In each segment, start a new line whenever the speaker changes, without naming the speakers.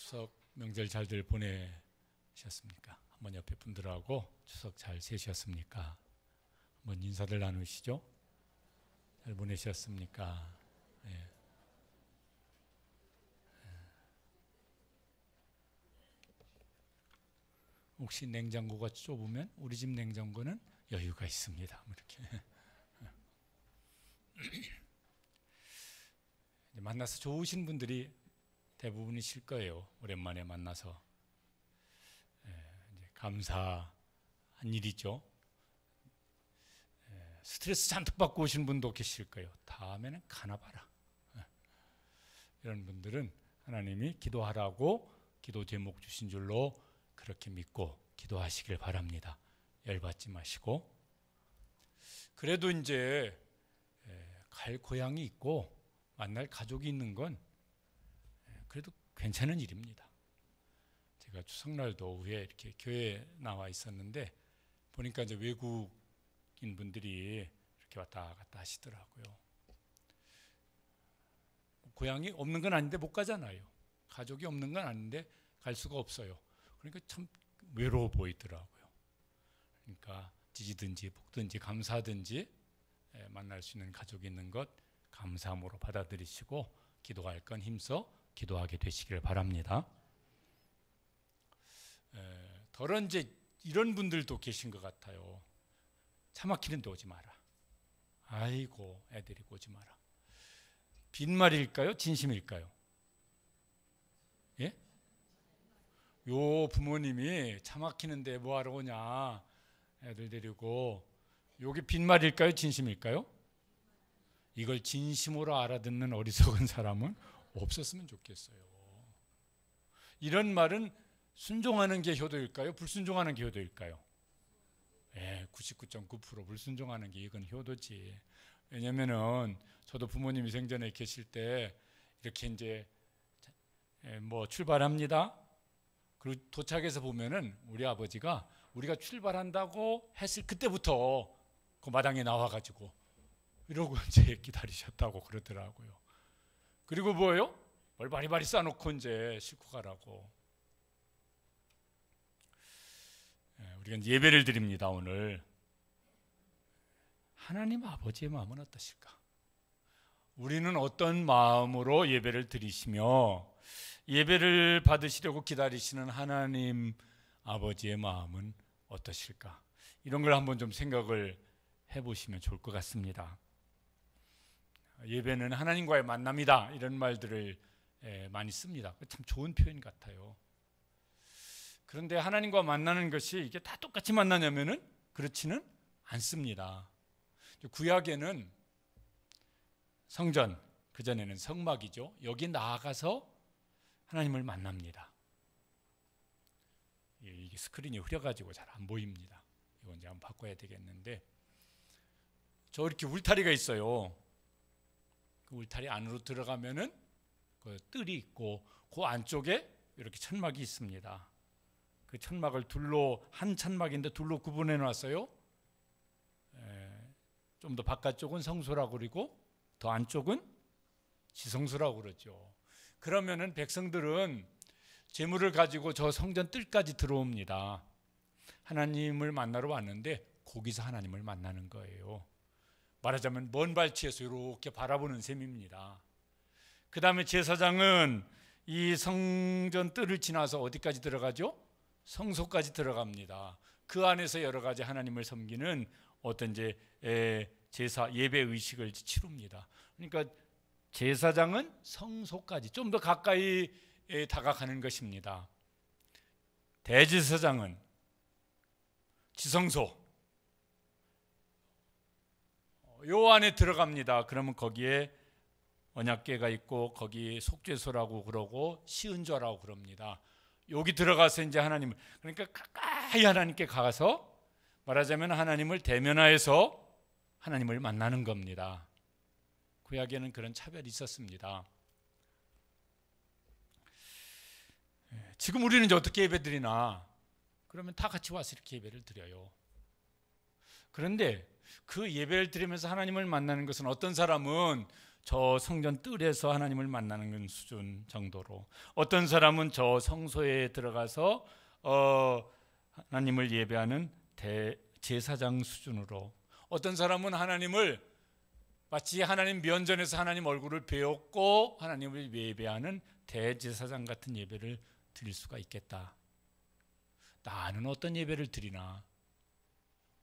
추석 명절 잘들 보내셨습니까? 한번 옆에 분들하고 추석 잘 세셨습니까? 한번 인사들 나누시죠. 잘 보내셨습니까? 네. 혹시 냉장고가 좁으면 우리 집 냉장고는 여유가 있습니다. 이렇게 만나서 좋으신 분들이 대부분이실 거예요. 오랜만에 만나서 감사한 일이죠. 스트레스 잔뜩 받고 오신 분도 계실 거예요. 다음에는 가나 봐라. 이런 분들은 하나님이 기도하라고 기도 제목 주신 줄로 그렇게 믿고 기도하시길 바랍니다. 열받지 마시고. 그래도 이제 갈 고향이 있고 만날 가족이 있는 건 그래도 괜찮은 일입니다. 제가 추석날도 오후에 이렇게 교회에 나와 있었는데 보니까 이제 외국인 분들이 이렇게 왔다 갔다 하시더라고요. 고향이 없는 건 아닌데 못 가잖아요. 가족이 없는 건 아닌데 갈 수가 없어요. 그러니까 참 외로워 보이더라고요. 그러니까 지지든지 볶든지 감사든지 만날 수 있는 가족이 있는 것 감사함으로 받아들이시고 기도할 건 힘써 기도하게 되시길 바랍니다. 더러 이제 이런 분들도 계신 것 같아요. 차 막히는데 오지 마라. 아이고 애들이 오지 마라. 빈말일까요? 진심일까요? 예? 요 부모님이 차 막히는데 뭐하러 오냐 애들 데리고 요게 빈말일까요? 진심일까요? 이걸 진심으로 알아듣는 어리석은 사람은 없었으면 좋겠어요. 이런 말은 순종하는 게 효도일까요? 불순종하는 게 효도일까요? 99.9% 불순종하는 게 이건 효도지. 왜냐면은 저도 부모님이 생전에 계실 때 이렇게 이제 뭐 출발합니다. 그리고 도착해서 보면은 우리 아버지가 우리가 출발한다고 했을 그때부터 그 마당에 나와가지고 이러고 이제 기다리셨다고 그러더라고요. 그리고 뭐예요? 뭘 바리바리 싸놓고 이제 싣고 가라고. 우리가 이제 예배를 드립니다. 오늘 하나님 아버지의 마음은 어떠실까? 우리는 어떤 마음으로 예배를 드리시며 예배를 받으시려고 기다리시는 하나님 아버지의 마음은 어떠실까? 이런 걸 한번 좀 생각을 해보시면 좋을 것 같습니다. 예배는 하나님과의 만남이다 이런 말들을 많이 씁니다. 참 좋은 표현 같아요. 그런데 하나님과 만나는 것이 이게 다 똑같이 만나냐면은 그렇지는 않습니다. 구약에는 성전, 그전에는 성막이죠. 여기 나아가서 하나님을 만납니다. 이게 스크린이 흐려가지고 잘 안 보입니다. 이거 이제 한번 바꿔야 되겠는데 저 이렇게 울타리가 있어요. 그 울타리 안으로 들어가면은 그 뜰이 있고 그 안쪽에 이렇게 천막이 있습니다. 그 천막을 둘로 한 천막인데 둘로 구분해 놨어요. 좀 더 바깥쪽은 성소라고 그러고 더 안쪽은 지성소라고 그러죠. 그러면은 백성들은 제물을 가지고 저 성전 뜰까지 들어옵니다. 하나님을 만나러 왔는데 거기서 하나님을 만나는 거예요. 말하자면 먼 발치에서 이렇게 바라보는 셈입니다. 그 다음에 제사장은 이 성전 뜰을 지나서 어디까지 들어가죠? 성소까지 들어갑니다. 그 안에서 여러 가지 하나님을 섬기는 어떤 이제 제사 예배 의식을 치룹니다. 그러니까 제사장은 성소까지 좀 더 가까이 다가가는 것입니다. 대제사장은 지성소 요 안에 들어갑니다. 그러면 거기에 언약궤가 있고 거기 속죄소라고 그러고 시은좌라고 그럽니다. 여기 들어가서 이제 하나님을 그러니까 가까이 하나님께 가서 말하자면 하나님을 대면하여서 하나님을 만나는 겁니다. 구약에는 그런 차별이 있었습니다. 지금 우리는 이제 어떻게 예배드리나? 그러면 다 같이 와서 이렇게 예배를 드려요. 그런데 그 예배를 드리면서 하나님을 만나는 것은 어떤 사람은 저 성전 뜰에서 하나님을 만나는 수준 정도로, 어떤 사람은 저 성소에 들어가서 하나님을 예배하는 대제사장 수준으로, 어떤 사람은 하나님을 마치 하나님 면전에서 하나님 얼굴을 배웠고 하나님을 예배하는 대제사장 같은 예배를 드릴 수가 있겠다. 나는 어떤 예배를 드리나?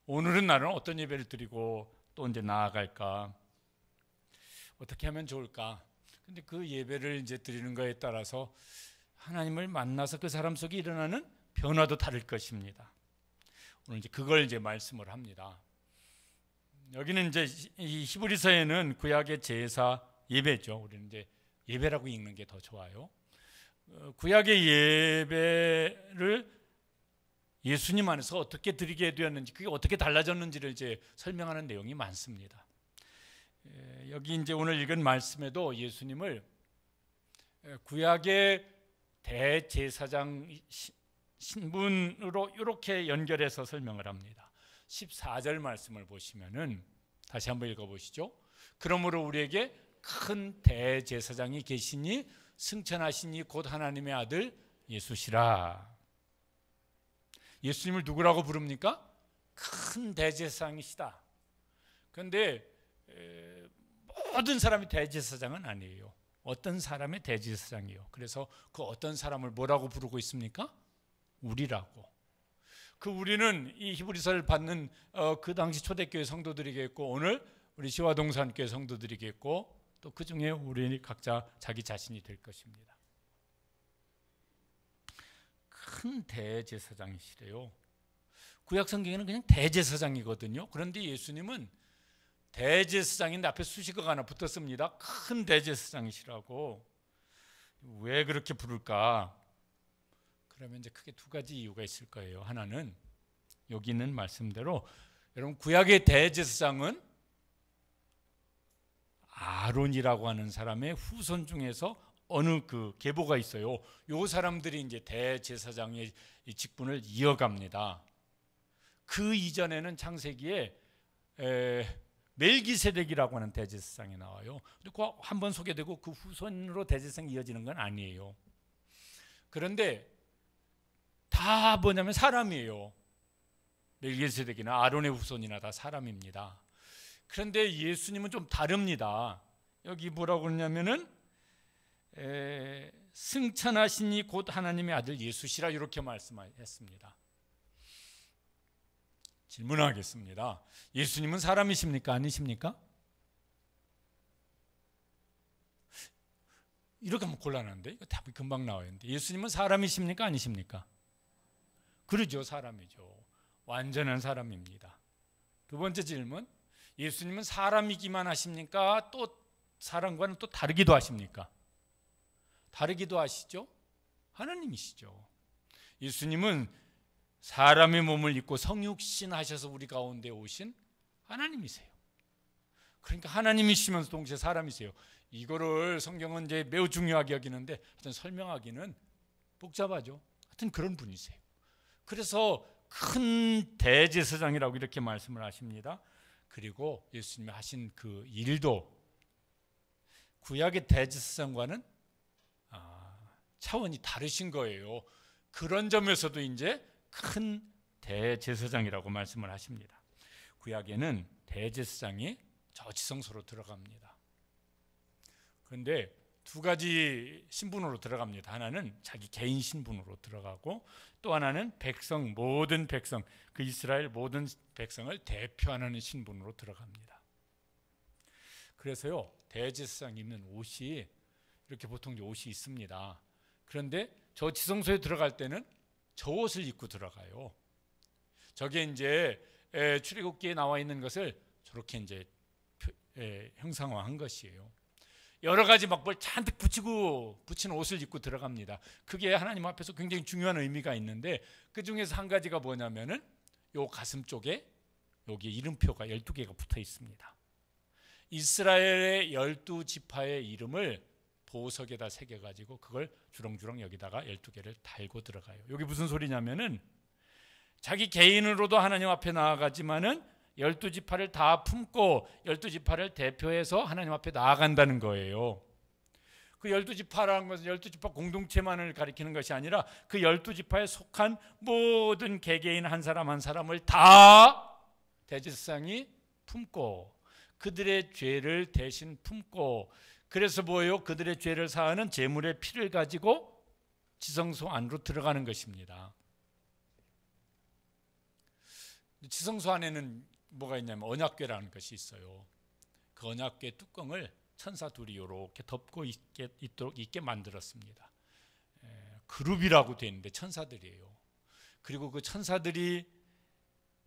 오늘은 나는 어떤 예배를 드리고 또 언제 나아갈까? 어떻게 하면 좋을까? 근데 그 예배를 이제 드리는 거에 따라서 하나님을 만나서 그 사람 속에 일어나는 변화도 다를 것입니다. 오늘 이제 그걸 이제 말씀을 합니다. 여기는 이제 이 히브리서에는 구약의 제사 예배죠. 우리는 이제 예배라고 읽는 게 더 좋아요. 구약의 예배를 예수님 안에서 어떻게 드리게 되었는지, 그게 어떻게 달라졌는지를 이제 설명하는 내용이 많습니다. 여기 이제 오늘 읽은 말씀에도 예수님을 구약의 대제사장 신분으로 이렇게 연결해서 설명을 합니다. 14절 말씀을 보시면은 다시 한번 읽어보시죠. 그러므로 우리에게 큰 대제사장이 계시니 승천하시니 곧 하나님의 아들 예수시라. 예수님을 누구라고 부릅니까? 큰 대제사장이시다. 그런데 모든 사람이 대제사장은 아니에요. 어떤 사람의 대제사장이요. 그래서 그 어떤 사람을 뭐라고 부르고 있습니까? 우리라고. 그 우리는 이 히브리서를 받는 그 당시 초대교회 성도들이겠고, 오늘 우리 시화동산교회 성도들이겠고, 또 그 중에 우리 각자 자기 자신이 될 것입니다. 큰 대제사장이시래요. 구약 성경에는 그냥 대제사장이거든요. 그런데 예수님은 대제사장인데 앞에 수식어가 하나 붙었습니다. 큰 대제사장이시라고. 왜 그렇게 부를까? 그러면 이제 크게 두 가지 이유가 있을 거예요. 하나는 여기 있는 말씀대로, 여러분 구약의 대제사장은 아론이라고 하는 사람의 후손 중에서 어느 그 계보가 있어요. 요 사람들이 이제 대제사장의 직분을 이어갑니다. 그 이전에는 창세기에 멜기세덱이라고 하는 대제사장이 나와요. 근데 그 한 번 소개되고 그 후손으로 대제사장이 이어지는 건 아니에요. 그런데 다 뭐냐면 사람이에요. 멜기세덱이나 아론의 후손이나 다 사람입니다. 그런데 예수님은 좀 다릅니다. 여기 뭐라고 그러냐면은 승천하시니 곧 하나님의 아들 예수시라 이렇게 말씀했습니다. 질문하겠습니다. 예수님은 사람이십니까? 아니십니까? 이렇게 하면 곤란한데 이거 답이 금방 나와야 하는데, 예수님은 사람이십니까? 아니십니까? 그러죠. 사람이죠. 완전한 사람입니다. 두 번째 질문, 예수님은 사람이기만 하십니까? 또 사람과는 또 다르기도 하십니까? 다르기도 하시죠. 하나님이시죠. 예수님은 사람의 몸을 입고 성육신 하셔서 우리 가운데 오신 하나님이세요. 그러니까 하나님이시면서 동시에 사람이세요. 이거를 성경은 이제 매우 중요하게 여기는데 하여튼 설명하기는 복잡하죠. 하여튼 그런 분이세요. 그래서 큰 대제사장이라고 이렇게 말씀을 하십니다. 그리고 예수님이 하신 그 일도 구약의 대제사장과는 차원이 다르신 거예요. 그런 점에서도 이제 큰 대제사장이라고 말씀을 하십니다. 구약에는 대제사장이 저 지성소로 들어갑니다. 그런데 두 가지 신분으로 들어갑니다. 하나는 자기 개인 신분으로 들어가고, 또 하나는 백성, 모든 백성, 그 이스라엘 모든 백성을 대표하는 신분으로 들어갑니다. 그래서요, 대제사장 입는 옷이 이렇게 보통 옷이 있습니다. 그런데 저 지성소에 들어갈 때는 저 옷을 입고 들어가요. 저게 이제 출애굽기에 나와 있는 것을 저렇게 이제 형상화한 것이에요. 여러 가지 막 뭘 잔뜩 붙인 옷을 입고 들어갑니다. 그게 하나님 앞에서 굉장히 중요한 의미가 있는데, 그 중에서 한 가지가 뭐냐면은 요 가슴 쪽에 여기 이름표가 12개가 붙어 있습니다. 이스라엘의 12지파의 이름을 보석에다 새겨가지고 그걸 주렁주렁 여기다가 12개를 달고 들어가요. 여기 무슨 소리냐면은 자기 개인으로도 하나님 앞에 나아가지만은 12지파를 다 품고 12지파를 대표해서 하나님 앞에 나아간다는 거예요. 그 12지파라는 것은 12지파 공동체만을 가리키는 것이 아니라 그 12지파에 속한 모든 개개인 한 사람 한 사람을 다 대제사장이 품고 그들의 죄를 대신 품고, 그래서 뭐예요? 그들의 죄를 사하는 제물의 피를 가지고 지성소 안으로 들어가는 것입니다. 지성소 안에는 뭐가 있냐면 언약궤라는 것이 있어요. 그 언약궤 뚜껑을 천사 둘이 이렇게 덮고 있게 만들었습니다. 그룹이라고 되어 있는데 천사들이에요. 그리고 그 천사들이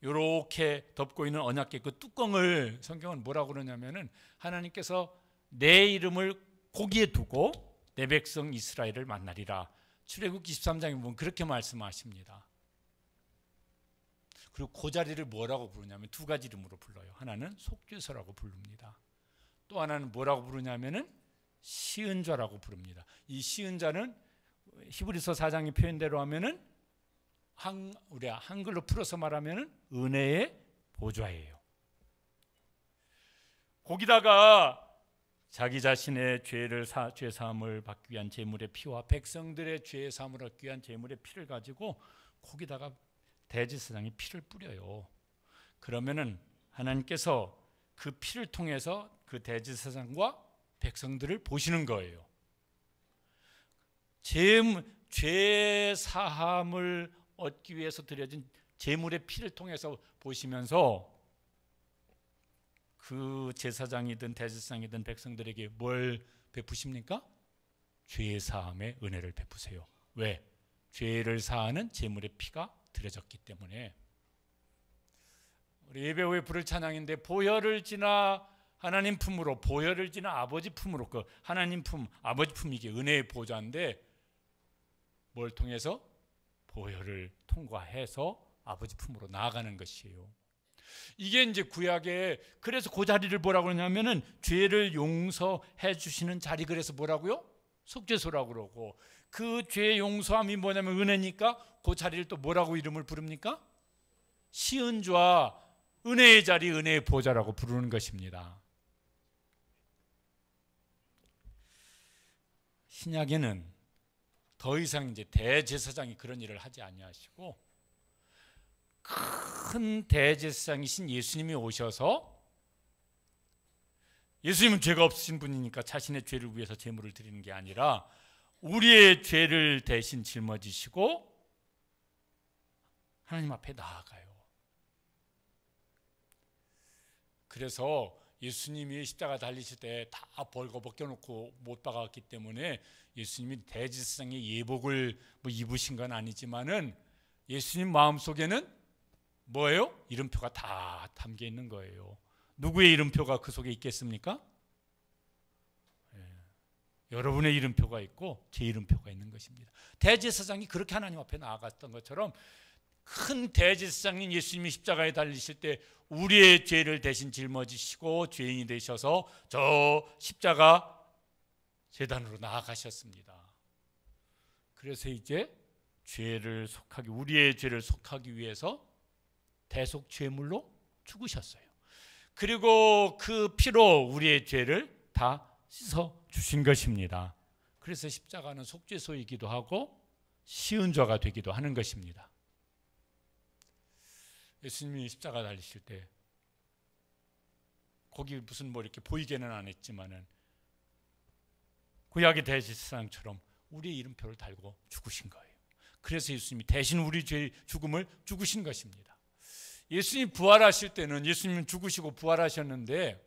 이렇게 덮고 있는 언약궤 그 뚜껑을 성경은 뭐라고 그러냐면은 하나님께서 내 이름을 거기에 두고 내 백성 이스라엘을 만나리라. 출애굽기 23장에 보면 그렇게 말씀하십니다. 그리고 그 자리를 뭐라고 부르냐면 두 가지 이름으로 불러요. 하나는 속죄소라고 부릅니다. 또 하나는 뭐라고 부르냐면은 시은좌라고 부릅니다. 이 시은좌는 히브리서 4장의 표현대로 하면은 우리 한글로 풀어서 말하면은 은혜의 보좌예요. 거기다가 자기 자신의 죄 사함을 받기 위한 제물의 피와 백성들의 죄 사함을 얻기 위한 제물의 피를 가지고 거기다가 대제사장이 피를 뿌려요. 그러면은 하나님께서 그 피를 통해서 그 대제사장과 백성들을 보시는 거예요. 죄 사함을 얻기 위해서 드려진 제물의 피를 통해서 보시면서 그 제사장이든 대제사장이든 백성들에게 뭘 베푸십니까? 죄 사함의 은혜를 베푸세요. 왜? 죄를 사하는 제물의 피가 드려졌기 때문에. 우리 예배 후에 부를 찬양인데 보혈을 지나 하나님 품으로, 보혈을 지나 아버지 품으로, 그 하나님 품, 아버지 품, 이게 은혜의 보좌인데 뭘 통해서? 보혈을 통과해서 아버지 품으로 나아가는 것이에요. 이게 이제 구약에, 그래서 그 자리를 뭐라고 그러냐면은 죄를 용서해 주시는 자리, 그래서 뭐라고요? 속죄소라고 그러고, 그 죄 용서함이 뭐냐면 은혜니까 그 자리를 또 뭐라고 이름을 부릅니까? 시은좌, 은혜의 자리, 은혜의 보좌라고 부르는 것입니다. 신약에는 더 이상 이제 대제사장이 그런 일을 하지 아니하시고 큰 대제사장이신 예수님이 오셔서, 예수님은 죄가 없으신 분이니까 자신의 죄를 위해서 제물을 드리는 게 아니라 우리의 죄를 대신 짊어지시고 하나님 앞에 나아가요. 그래서 예수님이 십자가 달리실 때 다 벌거 벗겨놓고 못 박았기 때문에 예수님이 대제사장의 예복을 입으신 건 아니지만은 예수님 마음속에는 뭐예요? 이름표가 다 담겨 있는 거예요. 누구의 이름표가 그 속에 있겠습니까? 여러분의 이름표가 있고 제 이름표가 있는 것입니다. 대제사장이 그렇게 하나님 앞에 나아갔던 것처럼 큰 대제사장인 예수님이 십자가에 달리실 때 우리의 죄를 대신 짊어지시고 죄인이 되셔서 저 십자가 제단으로 나아가셨습니다. 그래서 이제 우리의 죄를 속하기 위해서 대속 죄물로 죽으셨어요. 그리고 그 피로 우리의 죄를 다 씻어 주신 것입니다. 그래서 십자가는 속죄소이기도 하고 시은좌가 되기도 하는 것입니다. 예수님이 십자가 달리실 때 거기 무슨 이렇게 보이게는 안 했지만은 구약의 대제사장처럼 우리의 이름표를 달고 죽으신 거예요. 그래서 예수님이 대신 우리 죄의 죽음을 죽으신 것입니다. 예수님이 부활하실 때는 예수님은 죽으시고 부활하셨는데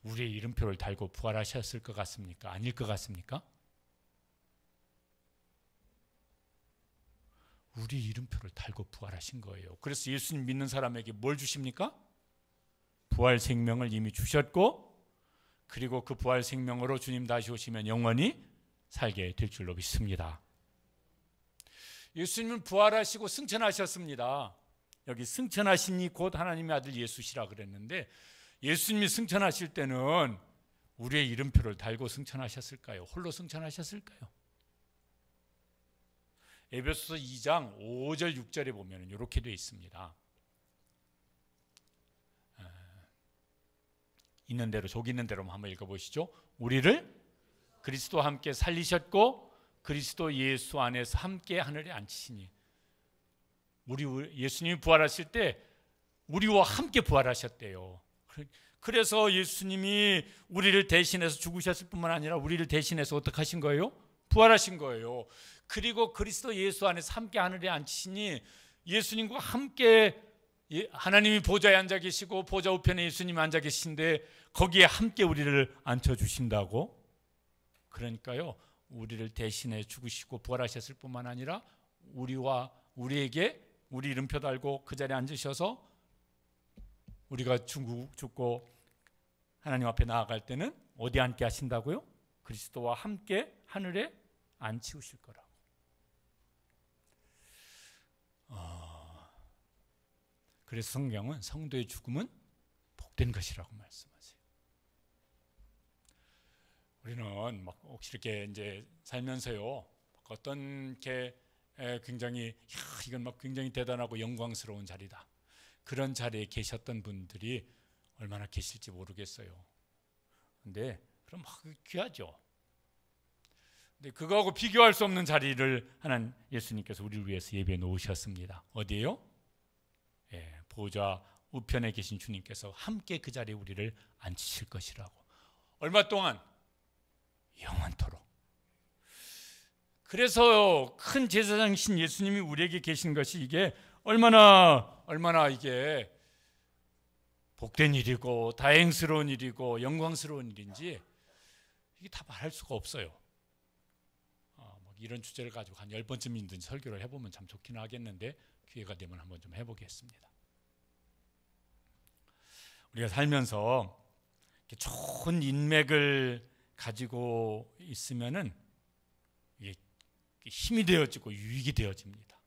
우리의 이름표를 달고 부활하셨을 것 같습니까? 아닐 것 같습니까? 우리 이름표를 달고 부활하신 거예요. 그래서 예수님 믿는 사람에게 뭘 주십니까? 부활 생명을 이미 주셨고, 그리고 그 부활 생명으로 주님 다시 오시면 영원히 살게 될 줄로 믿습니다. 예수님은 부활하시고 승천하셨습니다. 여기 승천하시니 곧 하나님의 아들 예수시라 그랬는데, 예수님이 승천하실 때는 우리의 이름표를 달고 승천하셨을까요? 홀로 승천하셨을까요? 에베소서 2장 5절 6절에 보면 이렇게 되어 있습니다. 있는 대로, 족 있는 대로 한번 읽어보시죠. 우리를 그리스도와 함께 살리셨고 그리스도 예수 안에서 함께 하늘에 앉히시니. 우리 예수님이 부활하실 때 우리와 함께 부활하셨대요. 그래서 예수님이 우리를 대신해서 죽으셨을 뿐만 아니라 우리를 대신해서 어떻게 하신 거예요? 부활하신 거예요. 그리고 그리스도 예수 안에서 함께 하늘에 앉히시니 예수님과 함께 하나님이 보좌에 앉아 계시고 보좌 우편에 예수님이 앉아 계신데 거기에 함께 우리를 앉혀주신다고. 그러니까요, 우리를 대신해 죽으시고 부활하셨을 뿐만 아니라 우리에게 우리 이름표 달고 그 자리에 앉으셔서 우리가 죽고 하나님 앞에 나아갈 때는 어디 앉게 하신다고요? 그리스도와 함께 하늘에 앉히우실 거라고. 그래서 성경은 성도의 죽음은 복된 것이라고 말씀하세요. 우리는 막 혹시 이렇게 이제 살면서요, 어떤 게 굉장히 이건 막 굉장히 대단하고 영광스러운 자리다, 그런 자리에 계셨던 분들이 얼마나 계실지 모르겠어요. 근데 그럼 막 귀하죠. 근데 그거하고 비교할 수 없는 자리를 하나님 예수님께서 우리를 위해서 예비해 놓으셨습니다. 어디예요? 보좌 우편에 계신 주님께서 함께 그 자리에 우리를 앉히실 것이라고. 얼마 동안? 영원토록. 그래서 큰 제사장이신 예수님이 우리에게 계신 것이 이게 얼마나 이게 복된 일이고 다행스러운 일이고 영광스러운 일인지 이게 다 말할 수가 없어요. 이런 주제를 가지고 한 10번쯤이든 설교를 해보면 참 좋긴 하겠는데 기회가 되면 한번 좀 해보겠습니다. 우리가 살면서 좋은 인맥을 가지고 있으면은 이게 힘이 되어지고 유익이 되어집니다.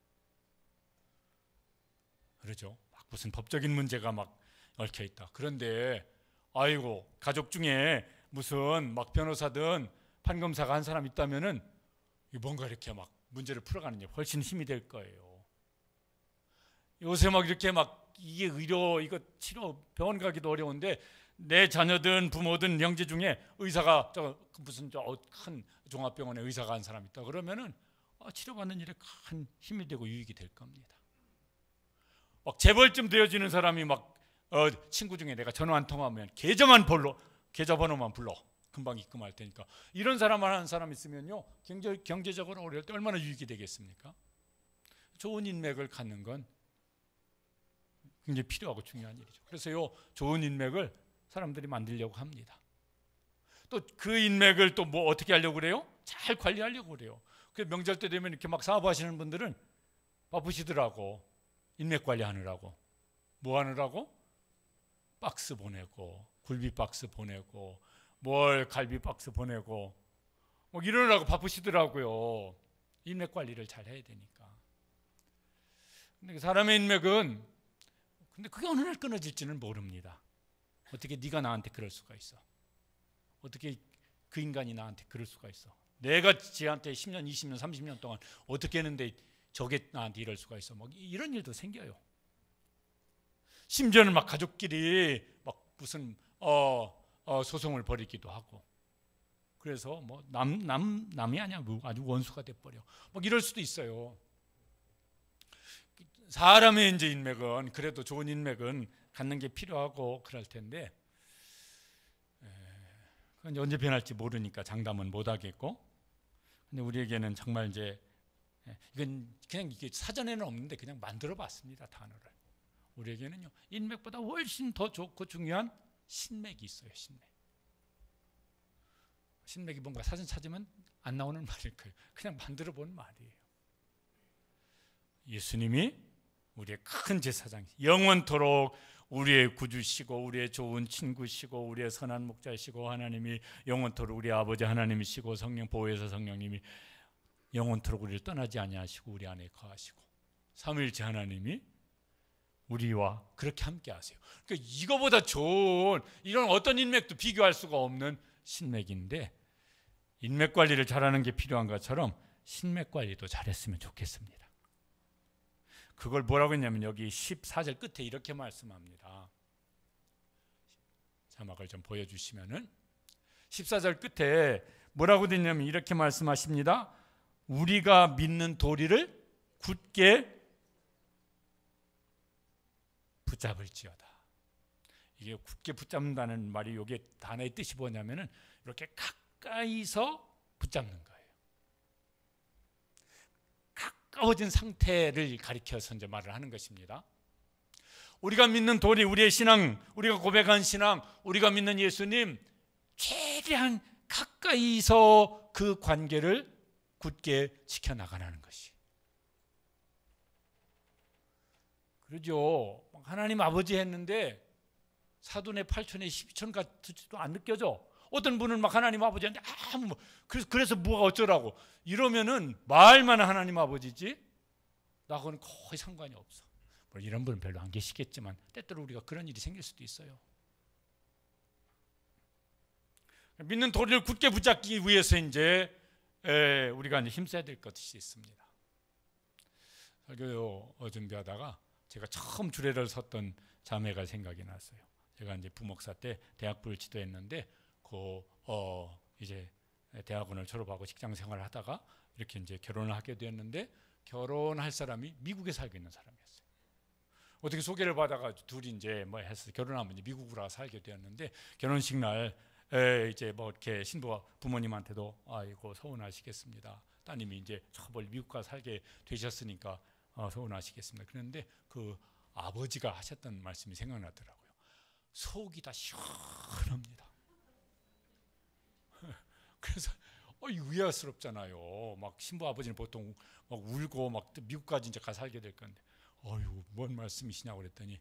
그렇죠? 막 무슨 법적인 문제가 막 얽혀 있다. 그런데 아이고 가족 중에 무슨 막 변호사든 판검사가 한 사람 있다면은 뭔가 이렇게 막 문제를 풀어가는 게 훨씬 힘이 될 거예요. 요새 막 이렇게 막 이게 의료 이거 치료 병원 가기도 어려운데 내 자녀든 부모든 형제 중에 의사가 무슨 큰 종합병원에 의사가 한 사람 있다 그러면은 치료받는 일에 큰 힘이 되고 유익이 될 겁니다. 막 재벌쯤 되어지는 사람이 막 친구 중에 내가 전화 한 통화하면 계좌번호만 불러 금방 입금할 테니까 이런 사람만 하는 사람 있으면요 경제적으로 어려울 때 얼마나 유익이 되겠습니까? 좋은 인맥을 갖는 건 굉장히 필요하고 중요한 일이죠. 그래서요 좋은 인맥을 사람들이 만들려고 합니다. 또 그 인맥을 또 뭐 어떻게 하려고 그래요? 잘 관리하려고 그래요. 그 명절 때 되면 이렇게 막 사업하시는 분들은 바쁘시더라고. 인맥 관리하느라고. 뭐 하느라고? 박스 보내고 굴비 박스 보내고 뭘 갈비 박스 보내고 뭐 이러느라고 바쁘시더라고요. 인맥 관리를 잘 해야 되니까. 근데 사람의 인맥은 근데 그게 어느 날 끊어질지는 모릅니다. 어떻게 네가 나한테 그럴 수가 있어? 어떻게 그 인간이 나한테 그럴 수가 있어? 내가 쟤한테 10년, 20년, 30년 동안 어떻게 했는데 저게 나한테 이럴 수가 있어? 뭐 이런 일도 생겨요. 심지어는 막 가족끼리 막 무슨 소송을 벌이기도 하고. 그래서 뭐 남이 아니야 아주 원수가 돼버려. 막 이럴 수도 있어요. 사람의 이제 인맥은 그래도 좋은 인맥은 갖는 게 필요하고 그럴 텐데 그건 언제 변할지 모르니까 장담은 못 하겠고. 근데 우리에게는 정말 이제 이건 그냥 이게 사전에는 없는데 그냥 만들어봤습니다 단어를. 우리에게는요 인맥보다 훨씬 더 좋고 중요한 신맥이 있어요. 신맥이 뭔가 사전 찾으면 안 나오는 말일 거예요. 그냥 만들어본 말이에요. 예수님이 우리의 큰 제사장, 영원토록 우리의 구주시고 우리의 좋은 친구시고 우리의 선한 목자시고 하나님이 영원토록 우리 아버지 하나님이시고 성령 보혜사 성령님이 영원토록 우리를 떠나지 아니하시고 우리 안에 거하시고 삼위일체 하나님이 우리와 그렇게 함께 하세요. 그러니까 이거보다 좋은 이런 어떤 인맥도 비교할 수가 없는 신맥인데 인맥 관리를 잘하는 게 필요한 것처럼 신맥 관리도 잘했으면 좋겠습니다. 그걸 뭐라고 했냐면 여기 14절 끝에 이렇게 말씀합니다. 자막을 좀 보여주시면은 14절 끝에 뭐라고 되냐면 이렇게 말씀하십니다. 우리가 믿는 도리를 굳게 붙잡을지어다. 이게 굳게 붙잡는다는 말이 여기 단어의 뜻이 뭐냐면은 이렇게 가까이서 붙잡는 거예요. 가까워진 상태를 가리켜서 이제 말을 하는 것입니다. 우리가 믿는 도리, 우리의 신앙, 우리가 고백한 신앙, 우리가 믿는 예수님, 최대한 가까이서 그 관계를 굳게 지켜나가라는 것이. 그러죠. 하나님 아버지 했는데 사돈의 8천의 12천 같지도 안 느껴져. 어떤 분은 막 하나님 아버지한테 그래서 뭐가 어쩌라고 이러면은 말만 하나님 아버지지 나하고는 거의 상관이 없어. 이런 분은 별로 안 계시겠지만 때때로 우리가 그런 일이 생길 수도 있어요. 믿는 도리를 굳게 붙잡기 위해서 이제 우리가 이제 힘써야 될 것이 있습니다. 설교 준비하다가 제가 처음 주례를 섰던 자매가 생각이 났어요. 제가 이제 부목사 때 대학부를 지도했는데 이제 대학원을 졸업하고 직장 생활을 하다가 이렇게 이제 결혼을 하게 되었는데 결혼할 사람이 미국에 살고 있는 사람이었어요. 어떻게 소개를 받아가지고 둘이 이제 뭐 해서 결혼하면 이제 미국으로 살게 되었는데 결혼식 날 이제 뭐 이렇게 신부 부모님한테도 아이고 서운하시겠습니다. 따님이 이제 저 멀리 미국 가 살게 되셨으니까 서운하시겠습니다. 그런데 그 아버지가 하셨던 말씀이 생각나더라고요. 속이 다 시원합니다. 그래서 의아스럽잖아요. 막 신부 아버지는 보통 막 울고 막 미국까지 이제 가 살게 될 건데, 뭔 말씀이시냐고 그랬더니,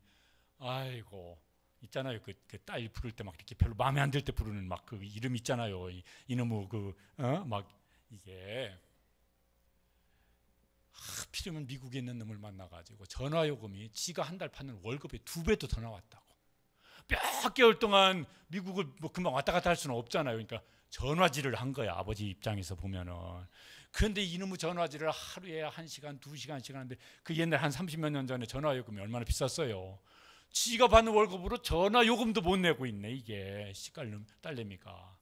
아이고 있잖아요. 그 딸 부를 때 막 이렇게 별로 마음에 안 들 때 부르는 막 그 이름 있잖아요. 이놈의 막 이게 하필이면 미국에 있는 놈을 만나가지고 전화요금이 지가 한 달 받는 월급의 2배도 더 나왔다고. 몇 개월 동안 미국을 뭐 금방 왔다 갔다 할 수는 없잖아요. 그러니까 전화질을 한 거야, 아버지 입장에서 보면은. 그런데 이놈의 전화질을 하루에 1시간, 2시간씩 하는데 그 옛날 한 30몇 년 전에 전화요금이 얼마나 비쌌어요. 지가 받는 월급으로 전화요금도 못 내고 있네, 이게 딸내미가.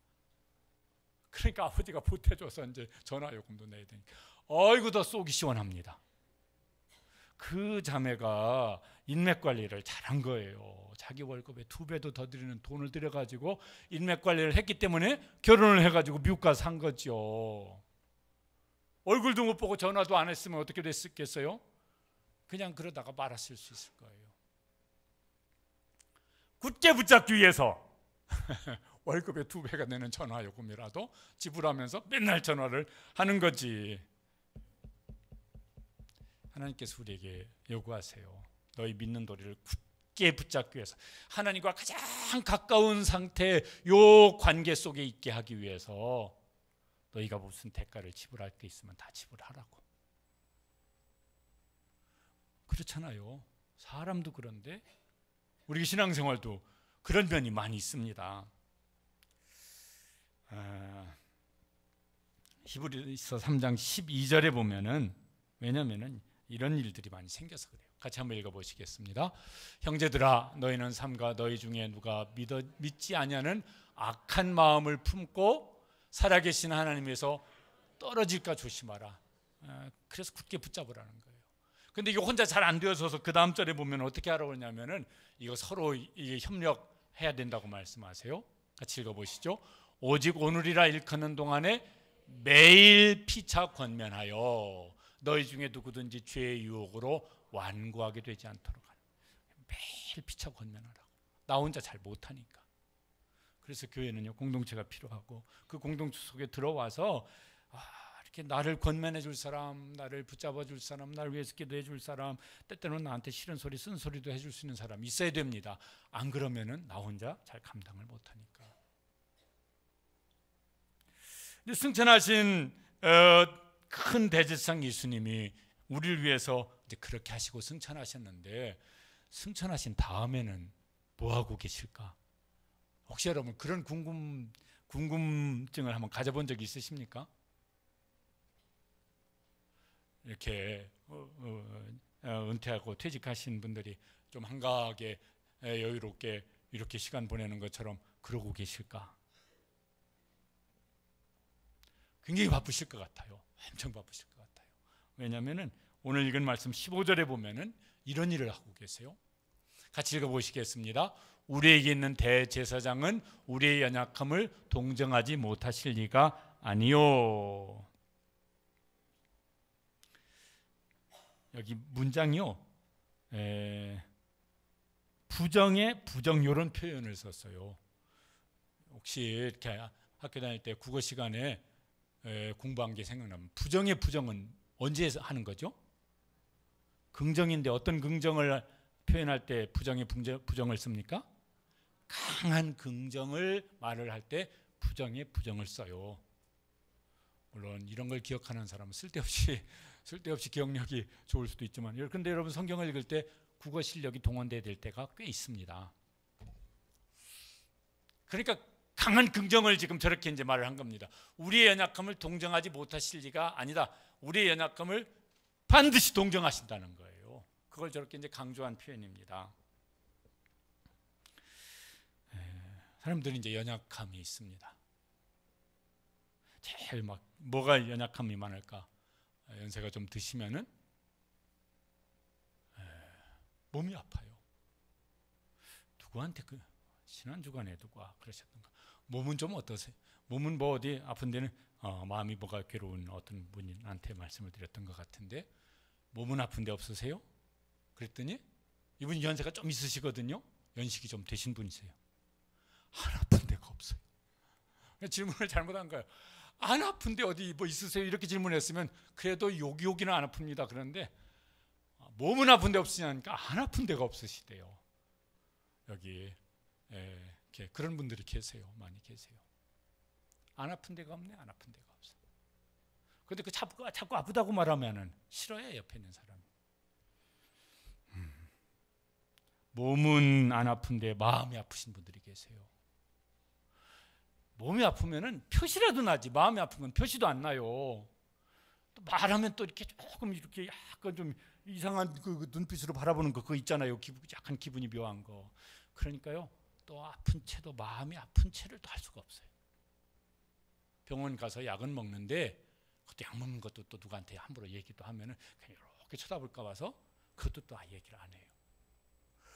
그러니까 아버지가 보태줘서 이제 전화요금도 내야 되니까 아이고 더 속이 시원합니다. 그 자매가 인맥 관리를 잘한 거예요. 자기 월급의 2배도 더 드리는 돈을 들여가지고 인맥 관리를 했기 때문에 결혼을 해가지고 미국 가서 산 거죠. 얼굴도 못 보고 전화도 안 했으면 어떻게 됐겠어요? 그냥 그러다가 말았을 수 있을 거예요. 굳게 붙잡기 위해서 월급의 2배가 되는 전화요금이라도 지불하면서 맨날 전화를 하는 거지. 하나님께서 우리에게 요구하세요. 너희 믿는 도리를 굳게 붙잡기 위해서, 하나님과 가장 가까운 상태 요 관계 속에 있게 하기 위해서 너희가 무슨 대가를 지불할 게 있으면 다 지불하라고. 그렇잖아요. 사람도 그런데 우리 신앙생활도 그런 면이 많이 있습니다. 히브리서 3장 12절에 보면은, 왜냐면은 이런 일들이 많이 생겨서 그래요. 같이 한번 읽어보시겠습니다. 형제들아, 너희는 삼가 너희 중에 누가 믿지 아니하는 악한 마음을 품고 살아계신 하나님에서 떨어질까 조심하라. 그래서 굳게 붙잡으라는 거예요. 근데 이거 혼자 잘 안 되어서 그 다음 절에 보면 어떻게 하라고 그러냐면은 이거 서로 이게 협력해야 된다고 말씀하세요. 같이 읽어보시죠. 오직 오늘이라 일컫는 동안에 매일 피차 권면하여 너희 중에 누구든지 죄의 유혹으로 완고하게 되지 않도록 하라. 매일 피차 권면하라고. 나 혼자 잘 못하니까. 그래서 교회는요, 공동체가 필요하고 그 공동체 속에 들어와서 이렇게 나를 권면해 줄 사람, 나를 붙잡아 줄 사람, 나를 위해서 기도해 줄 사람, 때때로는 나한테 싫은 소리, 쓴 소리도 해줄 수 있는 사람 있어야 됩니다. 안 그러면은 나 혼자 잘 감당을 못하니까. 승천하신 큰 대제사장 예수님이 우리를 위해서 이제 그렇게 하시고 승천하셨는데, 승천하신 다음에는 뭐 하고 계실까? 혹시 여러분 그런 궁금증을 한번 가져본 적이 있으십니까? 이렇게 은퇴하고 퇴직하신 분들이 좀 한가하게 여유롭게 이렇게 시간 보내는 것처럼 그러고 계실까? 굉장히 바쁘실 것 같아요. 엄청 바쁘실 것 같아요. 왜냐하면 오늘 읽은 말씀 15절에 보면은 이런 일을 하고 계세요. 같이 읽어보시겠습니다. 우리에게 있는 대제사장은 우리의 연약함을 동정하지 못하실 리가 아니요. 여기 문장이요, 부정의 부정 이런 표현을 썼어요. 혹시 이렇게 학교 다닐 때 국어 시간에 공부한 게 생각나면 부정의 부정은 언제 하는 거죠? 긍정인데 어떤 긍정을 표현할 때 부정의 부정을 씁니까? 강한 긍정을 말을 할 때 부정의 부정을 써요. 물론 이런 걸 기억하는 사람은 쓸데없이 기억력이 좋을 수도 있지만, 그런데 여러분 성경을 읽을 때 국어 실력이 동원돼야 될 때가 꽤 있습니다. 그러니까 강한 긍정을 지금 저렇게 이제 말을 한 겁니다. 우리의 연약함을 동정하지 못하실 리가 아니다. 우리의 연약함을 반드시 동정하신다는 거예요. 그걸 저렇게 이제 강조한 표현입니다. 사람들이 이제 연약함이 있습니다. 제일 막 뭐가 연약함이 많을까? 연세가 좀 드시면은 몸이 아파요. 누구한테 지난 주간에 누가 그러셨던가? 몸은 좀 어떠세요? 몸은 뭐 어디 아픈 데는 마음이 뭐가 괴로운 어떤 분한테 말씀을 드렸던 것 같은데, 몸은 아픈 데 없으세요? 그랬더니 이분이 연세가 좀 있으시거든요. 연식이 좀 되신 분이세요. 안 아픈 데가 없어요. 질문을 잘못한 거예요. 안 아픈데 어디 뭐 있으세요? 이렇게 질문했으면 그래도 여기는 안 아픕니다. 그런데 몸은 아픈 데 없으냐니까 안 아픈 데가 없으시대요. 여기 이렇게 그런 분들이 계세요. 많이 계세요. 안 아픈 데가 없네. 안 아픈 데가 없어. 근데 자꾸 아프다고 말하면은 싫어요. 옆에 있는 사람이. 몸은 안 아픈데 마음이 아프신 분들이 계세요. 몸이 아프면은 표시라도 나지, 마음이 아픈 건 표시도 안 나요. 또 말하면 또 이렇게 조금 이렇게 약간 좀 이상한 그 눈빛으로 바라보는 거 그거 있잖아요. 약간 기분이 묘한 거. 그러니까요, 또 아픈 채도 마음이 아픈 채를 또 할 수가 없어요. 병원 가서 약은 먹는데 그것도 약 먹는 것도 또 누구한테 함부로 얘기도 하면은 그냥 이렇게 쳐다볼까 봐서 그것도 또 얘기를 안 해요.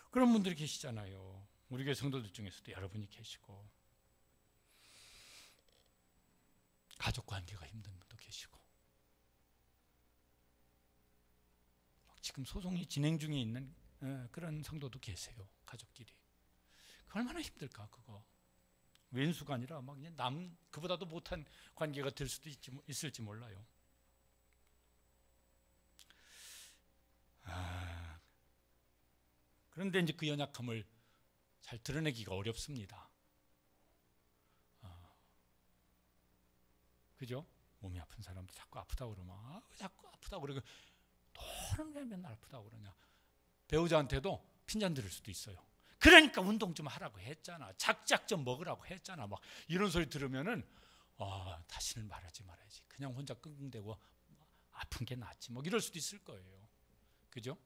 그런 분들이 계시잖아요. 우리 교회 성도들 중에서도 여러분이 계시고, 가족 관계가 힘든 분도 계시고, 지금 소송이 진행 중에 있는 그런 성도도 계세요. 가족끼리. 얼마나 힘들까 그거. 왼수가 아니라 막 그냥 그보다도 못한 관계가 될 수도 있을지 몰라요. 그런데 이제 그 연약함을 잘 드러내기가 어렵습니다. 그죠? 몸이 아픈 사람도 자꾸 아프다고 그러면 자꾸 아프다고 그러고, 너는 왜 맨날 아프다고 그러냐. 배우자한테도 핀잔 들을 수도 있어요. 그러니까 운동 좀 하라고 했잖아. 작작 좀 먹으라고 했잖아. 막 이런 소리 들으면은 다시는 말하지 말아야지. 그냥 혼자 끙끙대고 아픈 게 낫지. 뭐 이럴 수도 있을 거예요. 그죠?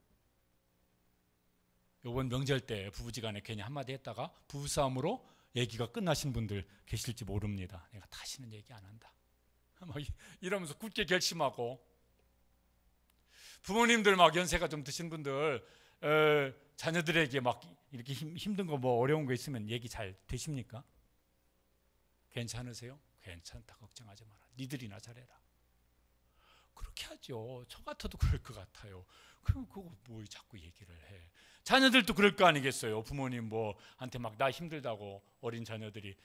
요번 명절 때 부부지간에 괜히 한마디 했다가 부부싸움으로 얘기가 끝나신 분들 계실지 모릅니다. 내가 다시는 얘기 안 한다. 막 이러면서 굳게 결심하고, 부모님들 막 연세가 좀 드신 분들 자녀들에게 막 이렇게 힘든 거 뭐 어려운 거 있으면 얘기 잘 되십니까? 괜찮으세요? 괜찮다. 걱정하지 마라. 니들이나 잘해라. 그렇게 하죠. 저 같아도 그럴 것 같아요. 그럼 그거 뭐 자꾸 얘기를 해. 자녀들도 그럴 거 아니겠어요. 부모님 뭐한테 막 나 힘들다고 어린 자녀들이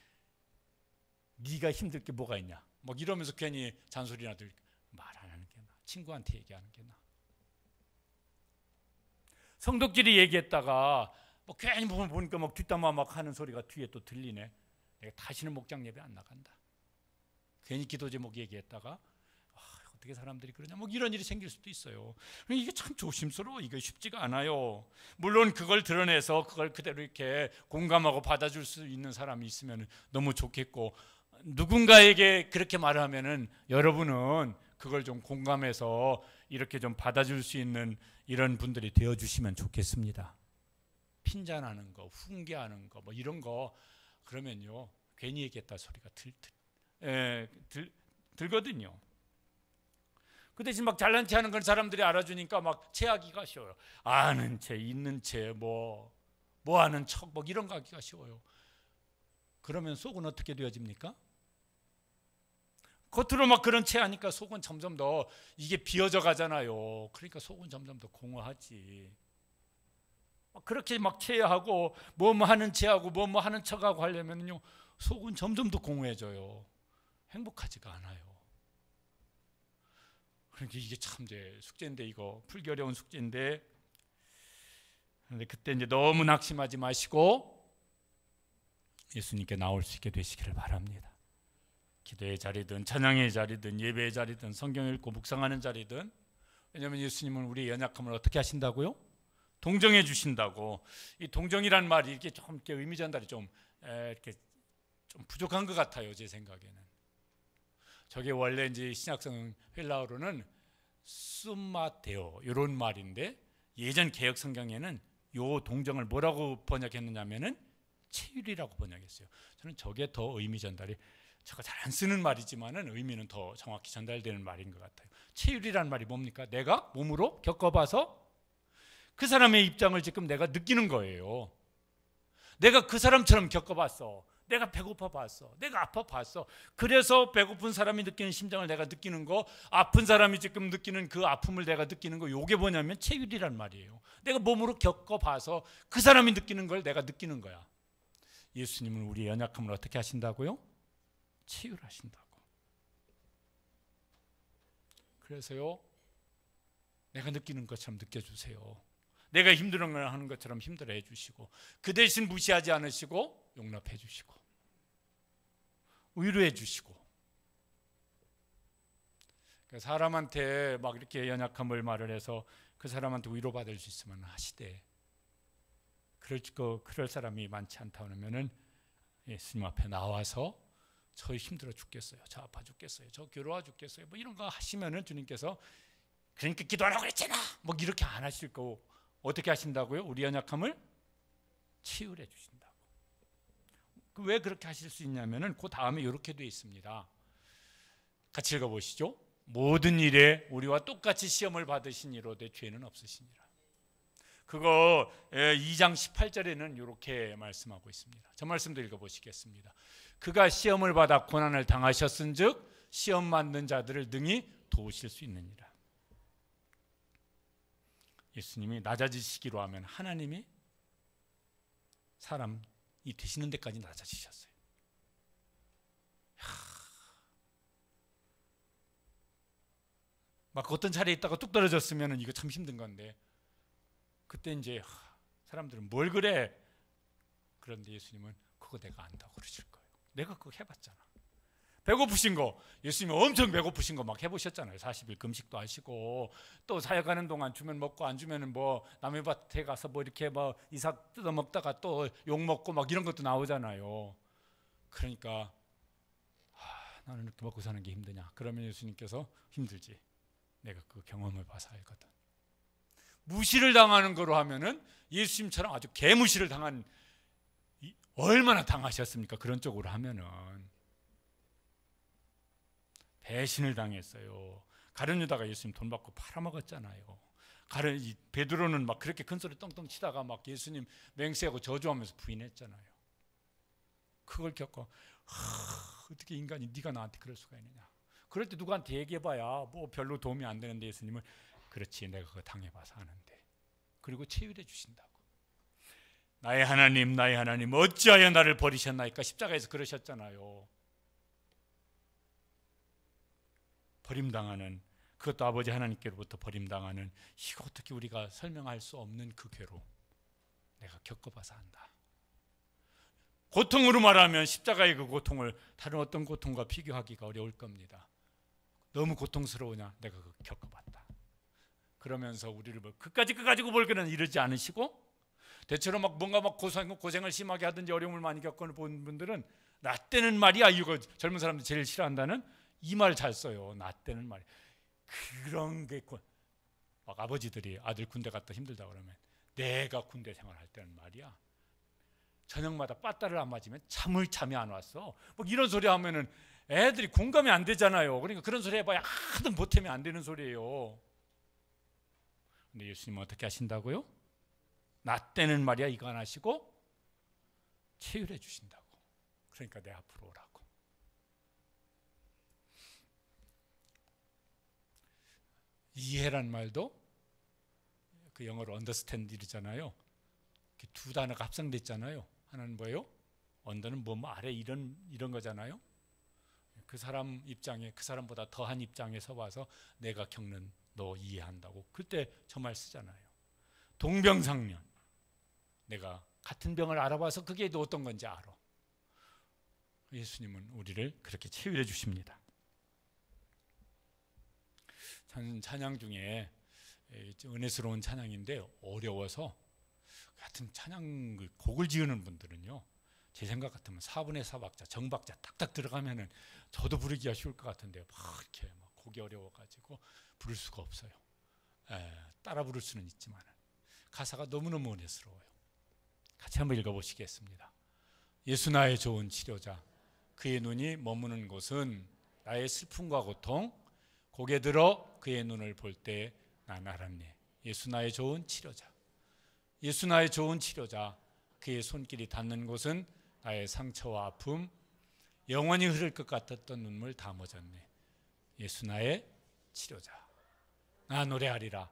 네가 힘들 게 뭐가 있냐 막 이러면서 괜히 잔소리나 들 말 안 하는 게 나아. 친구한테 얘기하는 게 나아. 성도끼리 얘기했다가 뭐 괜히 보니까 막 뒷담화 막 하는 소리가 뒤에 또 들리네. 내가 다시는 목장 예배 안 나간다. 괜히 기도 제목 얘기했다가 어떻게 사람들이 그러냐 뭐 이런 일이 생길 수도 있어요. 이게 참 조심스러워. 이게 쉽지가 않아요. 물론 그걸 드러내서 그걸 그대로 이렇게 공감하고 받아줄 수 있는 사람이 있으면 너무 좋겠고, 누군가에게 그렇게 말하면은 여러분은 그걸 좀 공감해서 이렇게 좀 받아줄 수 있는 이런 분들이 되어주시면 좋겠습니다. 핀잔하는 거, 훈계하는 거, 뭐 이런 거 그러면요 괜히 얘기했다 소리가 들거든요. 그 대신 막 잘난 체 하는 건 사람들이 알아주니까 막 체하기가 쉬워요. 아는 체, 있는 체, 뭐 하는 척, 뭐 이런 거 하기가 쉬워요. 그러면 속은 어떻게 되어집니까? 겉으로 막 그런 체 하니까 속은 점점 더 이게 비어져 가잖아요. 그러니까 속은 점점 더 공허하지. 그렇게 막 체하고 뭐 하는 체하고 뭐 하는 척하고 하려면요 속은 점점 더 공허해져요. 행복하지가 않아요. 그러니까 이게 참 이제 숙제인데, 이거 풀기 어려운 숙제인데, 그런데 그때 이제 너무 낙심하지 마시고 예수님께 나올 수 있게 되시기를 바랍니다. 기도의 자리든 찬양의 자리든 예배의 자리든 성경 읽고 묵상하는 자리든, 왜냐하면 예수님은 우리의 연약함을 어떻게 하신다고요? 동정해 주신다고. 이 동정이란 말이 이렇게 좀 이렇게 의미 전달이 좀 이렇게 좀 부족한 것 같아요, 제 생각에는. 저게 원래 이제 신약성 헬라어로는 숨마테오 이런 말인데, 예전 개역 성경에는 요 동정을 뭐라고 번역했느냐면은 체휼이라고 번역했어요. 저는 저게 더 의미 전달이, 제가 잘 안 쓰는 말이지만은 의미는 더 정확히 전달되는 말인 것 같아요. 체휼이란 말이 뭡니까? 내가 몸으로 겪어봐서 그 사람의 입장을 지금 내가 느끼는 거예요. 내가 그 사람처럼 겪어봤어. 내가 배고파 봤어. 내가 아파 봤어. 그래서 배고픈 사람이 느끼는 심정을 내가 느끼는 거, 아픈 사람이 지금 느끼는 그 아픔을 내가 느끼는 거, 요게 뭐냐면 체휼이란 말이에요. 내가 몸으로 겪어봐서 그 사람이 느끼는 걸 내가 느끼는 거야. 예수님은 우리의 연약함을 어떻게 하신다고요? 치유하신다고. 그래서요, 내가 느끼는 것처럼 느껴주세요. 내가 힘들어하는 것처럼 힘들어해 주시고, 그 대신 무시하지 않으시고 용납해 주시고 위로해 주시고. 사람한테 막 이렇게 연약함을 말을 해서 그 사람한테 위로받을 수 있으면 하시되, 그럴 사람이 많지 않다 그러면은 예수님 앞에 나와서 저 힘들어 죽겠어요, 저 아파 죽겠어요, 저 괴로워 죽겠어요, 뭐 이런 거 하시면은 주님께서 그러니까 기도하라고 그랬잖아 뭐 이렇게 안 하실 거고, 어떻게 하신다고요? 우리 연약함을 치유해 주신다고. 왜 그렇게 하실 수 있냐면은 그 다음에 이렇게 되어 있습니다. 같이 읽어보시죠. 모든 일에 우리와 똑같이 시험을 받으신 이로되 죄는 없으시니라. 그거 2장 18절에는 이렇게 말씀하고 있습니다. 저 말씀도 읽어보시겠습니다. 그가 시험을 받아 고난을 당하셨은즉 시험 받는 자들을 능히 도우실 수 있느니라. 예수님이 낮아지시기로 하면 하나님이 사람이 되시는 데까지 낮아지셨어요. 막 어떤 자리에 있다가 뚝 떨어졌으면 이거 참 힘든 건데, 그때 이제 사람들은 뭘 그래? 그런데 예수님은 그거 내가 안다고 그러실 거예요. 내가 그거 해봤잖아. 배고프신 거, 예수님이 엄청 배고프신 거 막 해보셨잖아요. 40일 금식도 하시고, 또 사역하는 동안 주면 먹고 안 주면은 뭐 남의 밭에 가서 뭐 이렇게 뭐 이삭 뜯어 먹다가 또 욕 먹고 막 이런 것도 나오잖아요. 그러니까 나는 이렇게 먹고 사는 게 힘드냐? 그러면 예수님께서 힘들지. 내가 그 경험을 봐서 알거든. 무시를 당하는 거로 하면은 예수님처럼 아주 개무시를 당한, 얼마나 당하셨습니까? 그런 쪽으로 하면은. 배신을 당했어요. 가룟 유다가 예수님 돈 받고 팔아먹었잖아요. 베드로는 막 그렇게 큰 소리 떵떵 치다가 막 예수님 맹세하고 저주하면서 부인했잖아요. 그걸 겪고 어떻게 인간이 네가 나한테 그럴 수가 있느냐. 그럴 때 누구한테 얘기해봐야 뭐 별로 도움이 안 되는데, 예수님은 그렇지 내가 그거 당해봐서 아는데. 그리고 치유해 주신다고. 나의 하나님 어찌하여 나를 버리셨나이까. 십자가에서 그러셨잖아요. 버림당하는, 그것도 아버지 하나님께로부터 버림당하는, 이거 어떻게 우리가 설명할 수 없는 그 괴로움 내가 겪어봐서 안다. 고통으로 말하면 십자가의 그 고통을 다른 어떤 고통과 비교하기가 어려울 겁니다. 너무 고통스러우냐? 내가 그거 겪어봤다. 그러면서 우리를 뭐 그까지 그거 가지고 뭘 그러나 이러지 않으시고, 대체로 막 뭔가 막 고생을 심하게 하든지 어려움을 많이 겪어본 분들은 나 때는 말이야, 이거 젊은 사람들 제일 싫어한다는 이 말 잘 써요. 나 때는 말이야. 그런 게 막 아버지들이 아들 군대 갔다 힘들다 그러면 내가 군대 생활할 때는 말이야, 저녁마다 빠따를 안 맞으면 잠이 안 왔어. 뭐 이런 소리 하면은 애들이 공감이 안 되잖아요. 그러니까 그런 소리 해봐야 하든 보탬이 안 되는 소리예요. 근데 예수님은 어떻게 하신다고요? 나 때는 말이야 이거 안 하시고 치유해 주신다고. 그러니까 내 앞으로 오라고. 이해란 말도 그 영어로 understand이잖아요. 두 단어가 합성됐잖아요. 하나는 뭐예요? 언더는 뭐 아래 이런 거잖아요. 그 사람 입장에, 그 사람보다 더한 입장에서 와서 내가 겪는 너 이해한다고. 그때 저 말 쓰잖아요. 동병상련. 내가 같은 병을 알아봐서 그게 어떤 건지 알아. 예수님은 우리를 그렇게 치유해 주십니다. 저는 찬양 중에 은혜스러운 찬양인데 어려워서 같은 찬양 곡을 지으는 분들은요, 제 생각 같으면 4분의 4박자, 정박자 딱딱 들어가면은 저도 부르기가 쉬울 것 같은데요. 막 이렇게 막 곡이 어려워가지고 부를 수가 없어요. 따라 부를 수는 있지만 가사가 너무너무 은혜스러워요. 같이 한번 읽어보시겠습니다. 예수 나의 좋은 치료자, 그의 눈이 머무는 곳은 나의 슬픔과 고통, 고개 들어 그의 눈을 볼 때 난 알았네. 예수 나의 좋은 치료자, 예수 나의 좋은 치료자, 그의 손길이 닿는 곳은 나의 상처와 아픔, 영원히 흐를 것 같았던 눈물 다 멎었네. 예수 나의 치료자, 나 노래하리라.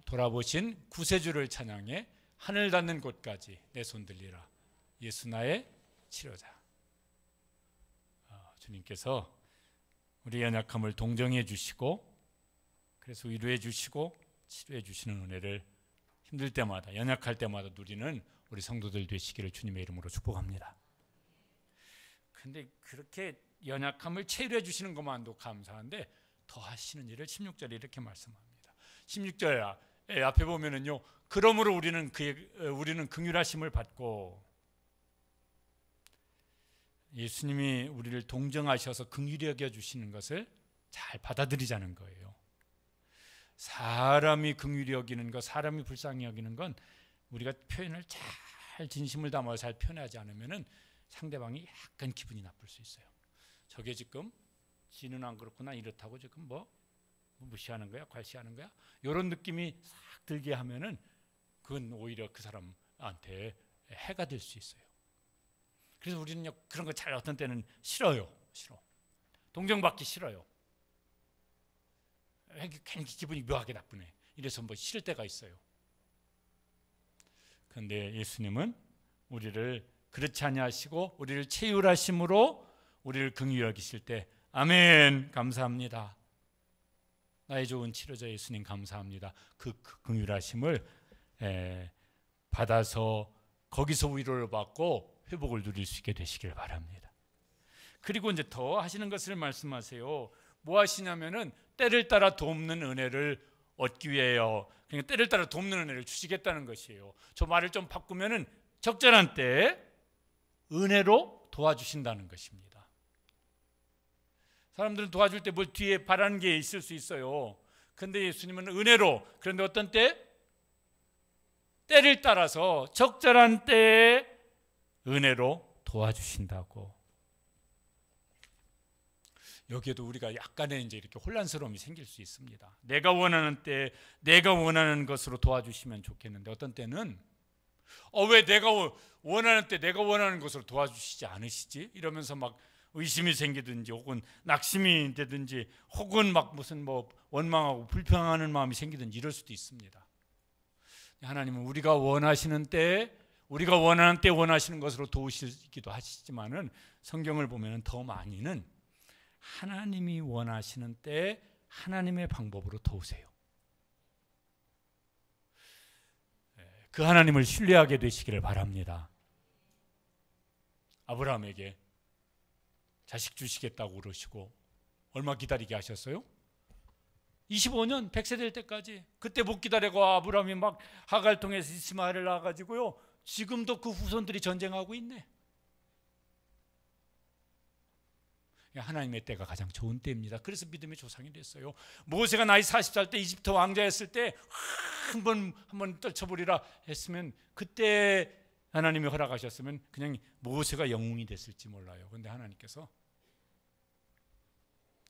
돌아보신 구세주를 찬양해 하늘 닿는 곳까지 내 손 들리라. 예수 나의 치료자. 주님께서 우리 연약함을 동정해 주시고, 그래서 위로해 주시고 치료해 주시는 은혜를 힘들 때마다, 연약할 때마다 누리는 우리 성도들 되시기를 주님의 이름으로 축복합니다. 근데 그렇게 연약함을 치료해 주시는 것만도 감사한데 더 하시는 일을 16절에 이렇게 말씀합니다. 16절 앞에 보면은요, 그러므로 우리는 긍휼하심을 받고, 예수님이 우리를 동정하셔서 긍휼히 여겨 주시는 것을 잘 받아들이자는 거예요. 사람이 긍휼히 여기는 것, 사람이 불쌍히 여기는 건 우리가 표현을 잘 진심을 담아서 잘 표현하지 않으면은 상대방이 약간 기분이 나쁠 수 있어요. 저게 지금 지는 안 그렇구나, 이렇다고 지금 뭐 무시하는 거야, 괄시하는 거야, 이런 느낌이 싹 들게 하면은 그건 오히려 그 사람한테 해가 될 수 있어요. 그래서 우리는요, 그런 거 잘 어떤 때는 싫어요. 동정받기 싫어요. 괜히 기분이 묘하게 나쁘네. 이래서 뭐 싫을 때가 있어요. 그런데 예수님은 우리를 그렇지 아니하시고 우리를 치유하심으로 우리를 긍휼히 여기실 때, 아멘, 감사합니다. 나의 좋은 치료자 예수님 감사합니다. 그 긍휼하심을 받아서 거기서 위로를 받고 회복을 누릴 수 있게 되시길 바랍니다. 그리고 이제 더 하시는 것을 말씀하세요. 뭐 하시냐면은 때를 따라 돕는 은혜를 얻기 위해요. 그러니까 때를 따라 돕는 은혜를 주시겠다는 것이에요. 저 말을 좀 바꾸면은 적절한 때에 은혜로 도와주신다는 것입니다. 사람들은 도와줄 때 뭘 뒤에 바라는 게 있을 수 있어요. 그런데 예수님은 은혜로, 그런데 어떤 때? 때를 따라서 적절한 때에 은혜로 도와주신다고. 여기에도 우리가 약간의 이제 이렇게 혼란스러움이 생길 수 있습니다. 내가 원하는 때, 내가 원하는 것으로 도와주시면 좋겠는데 어떤 때는 왜 내가 원하는 때 내가 원하는 것으로 도와주시지 않으시지? 이러면서 막 의심이 생기든지 혹은 낙심이 되든지 혹은 막 무슨 뭐 원망하고 불평하는 마음이 생기든지 이럴 수도 있습니다. 하나님은 우리가 원하시는 때, 우리가 원하는 때 원하시는 것으로 도우시기도 하시지만은 성경을 보면은 더 많이는 하나님이 원하시는 때 하나님의 방법으로 도우세요. 그 하나님을 신뢰하게 되시기를 바랍니다. 아브라함에게 자식 주시겠다고 그러시고 얼마 기다리게 하셨어요? 25년 100세 될 때까지. 그때 못 기다리고 아브라함이 막 하갈 통해서 이스마엘을 낳아가지고요, 지금도 그 후손들이 전쟁하고 있네. 하나님의 때가 가장 좋은 때입니다. 그래서 믿음의 조상이 됐어요. 모세가 나이 40살 때 이집트 왕자였을 때 한번 떨쳐버리라 했으면, 그때 하나님이 허락하셨으면 그냥 모세가 영웅이 됐을지 몰라요. 그런데 하나님께서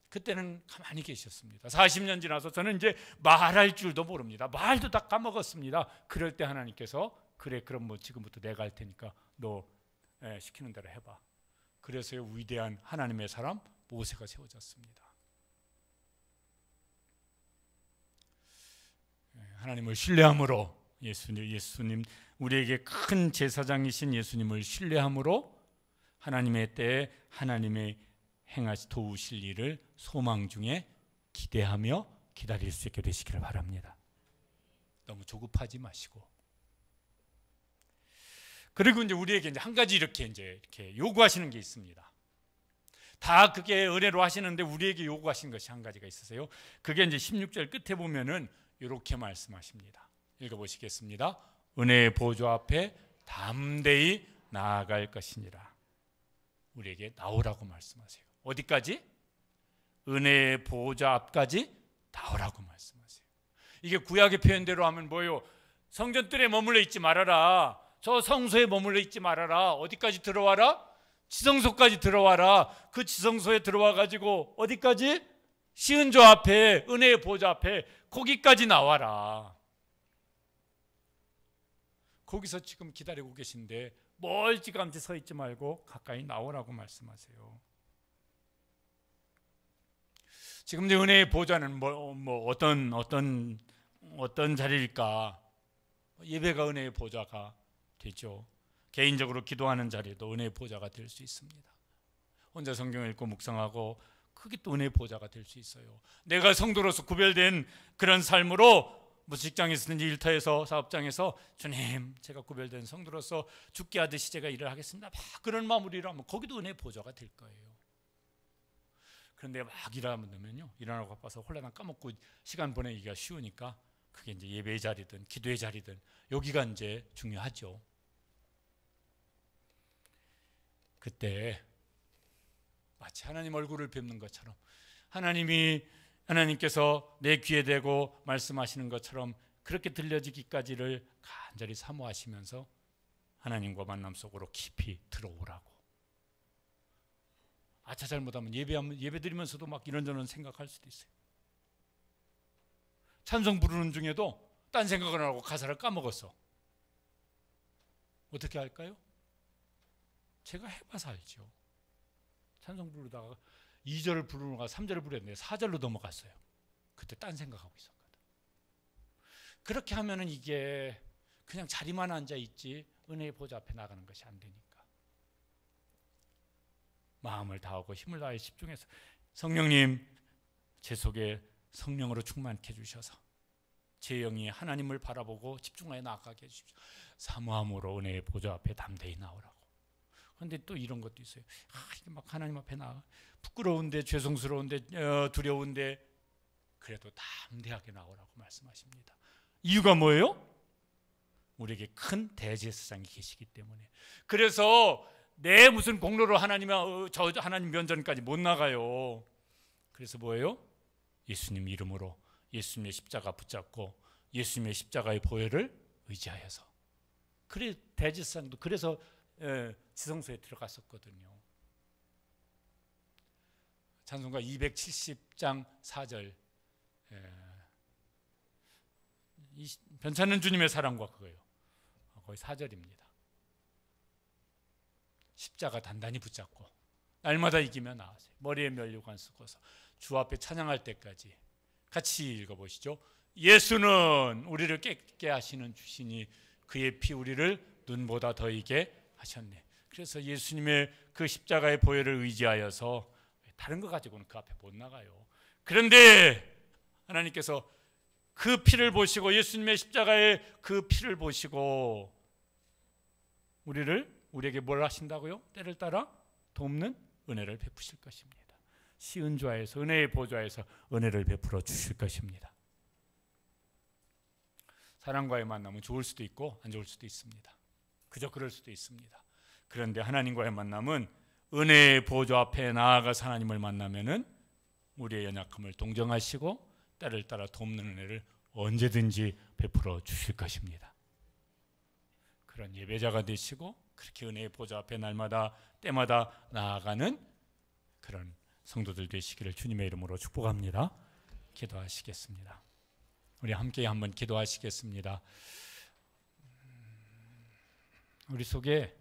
그때는 가만히 계셨습니다. 40년 지나서 저는 이제 말할 줄도 모릅니다. 말도 다 까먹었습니다. 그럴 때 하나님께서 그래, 그럼 뭐 지금부터 내가 할 테니까 너 시키는 대로 해봐. 그래서요, 위대한 하나님의 사람 모세가 세워졌습니다. 하나님을 신뢰함으로, 예수님 우리에게 큰 제사장이신 예수님을 신뢰함으로 하나님의 때에 하나님의 도우실 일을 소망 중에 기대하며 기다릴 수 있게 되시기를 바랍니다. 너무 조급하지 마시고. 그리고 이제 우리에게 이제 한 가지 이렇게 요구하시는 게 있습니다. 다 그게 은혜로 하시는데 우리에게 요구하신 것이 한 가지가 있으세요. 그게 이제 16절 끝에 보면은 이렇게 말씀하십니다. 읽어보시겠습니다. 은혜의 보좌 앞에 담대히 나아갈 것이니라. 우리에게 나오라고 말씀하세요. 어디까지? 은혜의 보좌 앞까지 나오라고 말씀하세요. 이게 구약의 표현대로 하면 뭐예요? 성전뜰에 머물러 있지 말아라. 저 성소에 머물러 있지 말아라. 어디까지 들어와라? 지성소까지 들어와라. 그 지성소에 들어와 가지고 어디까지? 시은조 앞에, 은혜의 보좌 앞에, 거기까지 나와라. 거기서 지금 기다리고 계신데 멀찌감치 서 있지 말고 가까이 나오라고 말씀하세요. 지금 이제 은혜의 보좌는 어떤 자리일까? 예배가 은혜의 보좌가 되죠. 개인적으로 기도하는 자리도 은혜의 보좌가 될 수 있습니다. 혼자 성경 읽고 묵상하고, 그게 또 은혜의 보좌가 될 수 있어요. 내가 성도로서 구별된 그런 삶으로 뭐 직장에서든지 일터에서 사업장에서 주님, 제가 구별된 성도로서 죽게 하듯이 제가 일을 하겠습니다. 막 그런 마무리를 하면 거기도 은혜의 보좌가 될 거예요. 그런데 막 일하면요, 일하고 바빠서 홀라당 까먹고 시간 보내기가 쉬우니까 그게 이제 예배의 자리든 기도의 자리든 여기가 이제 중요하죠. 그때 마치 하나님 얼굴을 뵙는 것처럼 하나님께서 내 귀에 대고 말씀하시는 것처럼 그렇게 들려지기까지를 간절히 사모하시면서 하나님과 만남 속으로 깊이 들어오라고. 아차 잘못하면 예배 드리면서도 막 이런저런 생각할 수도 있어요. 찬송 부르는 중에도 딴 생각을 하고 가사를 까먹었어. 어떻게 할까요? 제가 해봐서 알죠. 찬송 부르다가 2절을 부르는가 3절을 부르는데 4절로 넘어갔어요. 그때 딴 생각하고 있었거든. 그렇게 하면은 이게 그냥 자리만 앉아 있지 은혜의 보좌 앞에 나가는 것이 안 되니까. 마음을 다하고 힘을 다해 집중해서 성령님, 제 속에 성령으로 충만케 해주셔서 제 영이 하나님을 바라보고 집중하여 나아가게 해주십시오. 사모함으로 은혜의 보좌 앞에 담대히 나오라고. 그런데 또 이런 것도 있어요. 이게 막 하나님 앞에 나가 부끄러운데, 죄송스러운데, 두려운데 그래도 담대하게 나오라고 말씀하십니다. 이유가 뭐예요? 우리에게 큰 대제사장이 계시기 때문에. 그래서 내 무슨 공로로 저 하나님 면전까지 못 나가요. 그래서 뭐예요? 예수님 이름으로 예수님의 십자가 붙잡고 예수님의 십자가의 보혈을 의지하여서. 그래 대제사장도 그래서 지성소에 들어갔었거든요. 찬송가 270장 4절 변찮은 주님의 사랑과 그거예요. 거의 4절입니다. 십자가 단단히 붙잡고 날마다 이기며 나아가세요. 머리에 면류관 쓰고서 주 앞에 찬양할 때까지. 같이 읽어보시죠. 예수는 우리를 깨끗게 하시는 주시니 그의 피 우리를 눈보다 더 이게 하셨네. 그래서 예수님의 그 십자가의 보혈을 의지하여서 다른 거 가지고는 그 앞에 못 나가요. 그런데 하나님께서 그 피를 보시고 예수님의 십자가의 그 피를 보시고 우리에게 뭘 하신다고요? 때를 따라 돕는 은혜를 베푸실 것입니다. 시은좌에서 은혜의 보좌에서 은혜를 베풀어 주실 것입니다. 사람과의 만남은 좋을 수도 있고 안 좋을 수도 있습니다. 그저 그럴 수도 있습니다. 그런데 하나님과의 만남은 은혜의 보좌 앞에 나아가서 하나님을 만나면은 우리의 연약함을 동정하시고 때를 따라 돕는 은혜를 언제든지 베풀어 주실 것입니다. 그런 예배자가 되시고 그렇게 은혜의 보좌 앞에 날마다 때마다 나아가는 그런 성도들 되시기를 주님의 이름으로 축복합니다. 기도하시겠습니다. 우리 함께 한번 기도하시겠습니다. 우리 속에